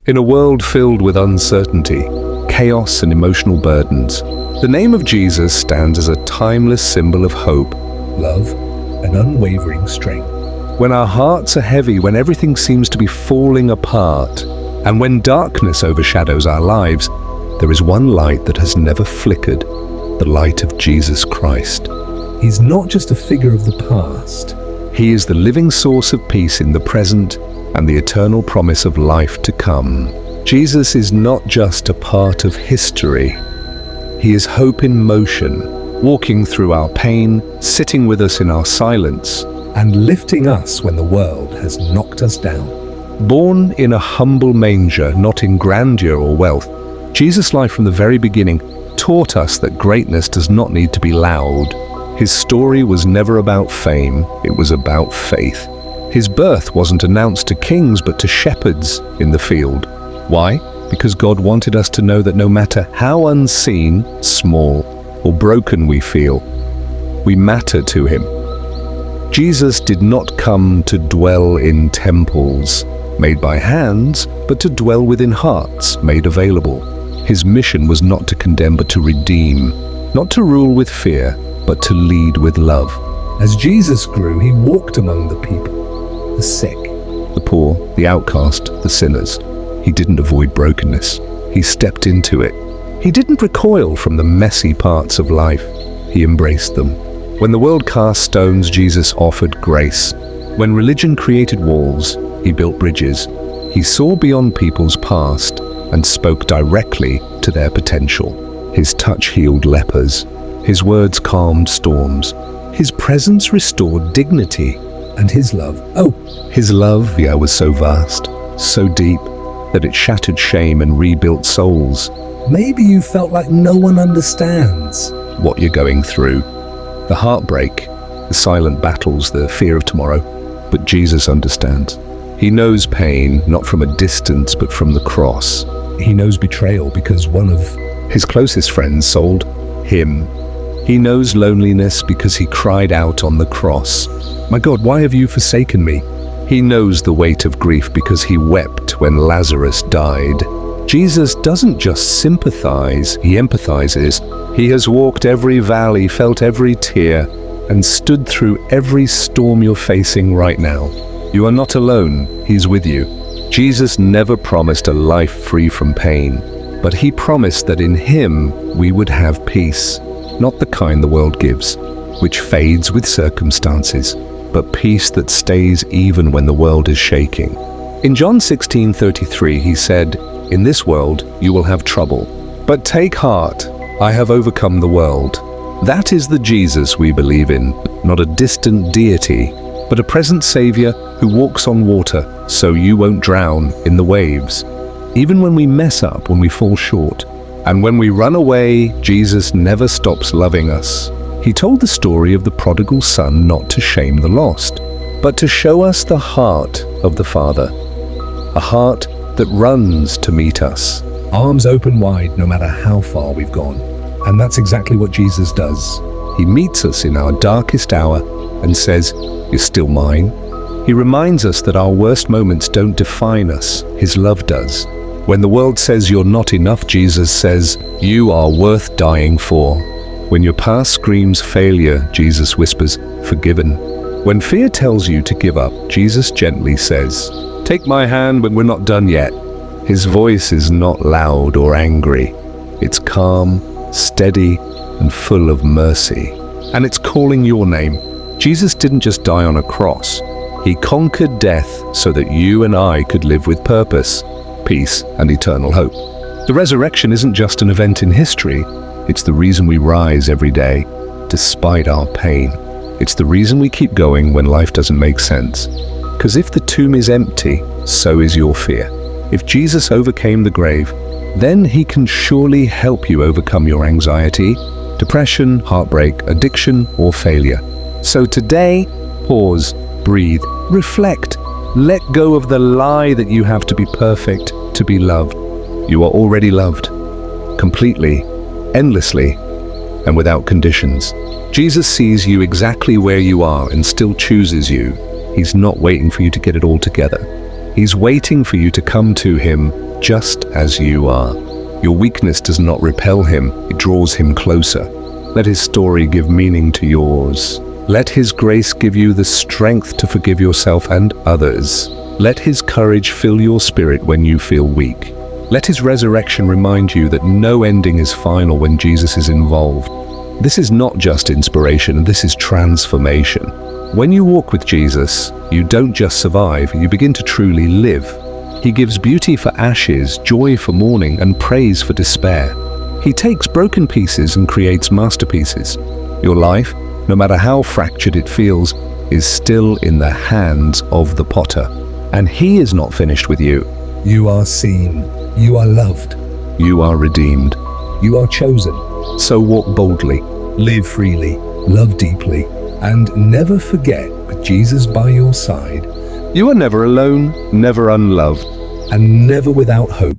In a world filled with uncertainty, chaos and emotional burdens, the name of Jesus stands as a timeless symbol of hope, love, and unwavering strength. When our hearts are heavy, when everything seems to be falling apart, and when darkness overshadows our lives, there is one light that has never flickered, the light of Jesus Christ. He's not just a figure of the past. He is the living source of peace in the present and the eternal promise of life to come. Jesus is not just a part of history. He is hope in motion, walking through our pain, sitting with us in our silence, and lifting us when the world has knocked us down. Born in a humble manger, not in grandeur or wealth, Jesus' life from the very beginning taught us that greatness does not need to be loud. His story was never about fame, it was about faith. His birth wasn't announced to kings but to shepherds in the field. Why? Because God wanted us to know that no matter how unseen, small, or broken we feel, we matter to Him. Jesus did not come to dwell in temples made by hands, but to dwell within hearts made available. His mission was not to condemn but to redeem, not to rule with fear, but to lead with love. As Jesus grew, He walked among the people, the sick, the poor, the outcast, the sinners. He didn't avoid brokenness. He stepped into it. He didn't recoil from the messy parts of life. He embraced them. When the world cast stones, Jesus offered grace. When religion created walls, He built bridges. He saw beyond people's past and spoke directly to their potential. His touch healed lepers. His words calmed storms. His presence restored dignity. And His love, His love, was so vast, so deep, that it shattered shame and rebuilt souls. Maybe you felt like no one understands what you're going through. The heartbreak, the silent battles, the fear of tomorrow. But Jesus understands. He knows pain, not from a distance, but from the cross. He knows betrayal because one of His closest friends sold Him. He knows loneliness because He cried out on the cross, "My God, why have you forsaken me?" He knows the weight of grief because He wept when Lazarus died. Jesus doesn't just sympathize, He empathizes. He has walked every valley, felt every tear, and stood through every storm you're facing right now. You are not alone, He's with you. Jesus never promised a life free from pain, but He promised that in Him we would have peace, not the kind the world gives, which fades with circumstances, but peace that stays even when the world is shaking. In John 16:33, He said, "In this world you will have trouble, but take heart, I have overcome the world." That is the Jesus we believe in, not a distant deity, but a present Savior who walks on water so you won't drown in the waves. Even when we mess up, when we fall short, and when we run away, Jesus never stops loving us. He told the story of the prodigal son not to shame the lost, but to show us the heart of the Father, a heart that runs to meet us. Arms open wide no matter how far we've gone. And that's exactly what Jesus does. He meets us in our darkest hour and says, "You're still mine." He reminds us that our worst moments don't define us, His love does. When the world says you're not enough, Jesus says, "You are worth dying for." When your past screams failure, Jesus whispers, "Forgiven." When fear tells you to give up, Jesus gently says, "Take my hand when we're not done yet." His voice is not loud or angry. It's calm, steady, and full of mercy. And it's calling your name. Jesus didn't just die on a cross. He conquered death so that you and I could live with purpose, peace, and eternal hope. The resurrection isn't just an event in history. It's the reason we rise every day, despite our pain. It's the reason we keep going when life doesn't make sense. Because if the tomb is empty, so is your fear. If Jesus overcame the grave, then He can surely help you overcome your anxiety, depression, heartbreak, addiction, or failure. So today, pause, breathe, reflect. Let go of the lie that you have to be perfect to be loved. You are already loved, completely, endlessly, and without conditions. Jesus sees you exactly where you are and still chooses you. He's not waiting for you to get it all together. He's waiting for you to come to Him just as you are. Your weakness does not repel him, it draws him closer. Let his story give meaning to yours. Let his grace give you the strength to forgive yourself and others. Let his courage fill your spirit when you feel weak. Let his resurrection remind you that no ending is final when Jesus is involved. This is not just inspiration, this is transformation. When you walk with Jesus, you don't just survive, you begin to truly live. He gives beauty for ashes, joy for mourning, and praise for despair. He takes broken pieces and creates masterpieces. Your life, no matter how fractured it feels, is still in the hands of the potter. And he is not finished with you. You are seen. You are loved. You are redeemed. You are chosen. So walk boldly. Live freely. Love deeply. And never forget, with Jesus by your side, You are never alone, never unloved. and never without hope.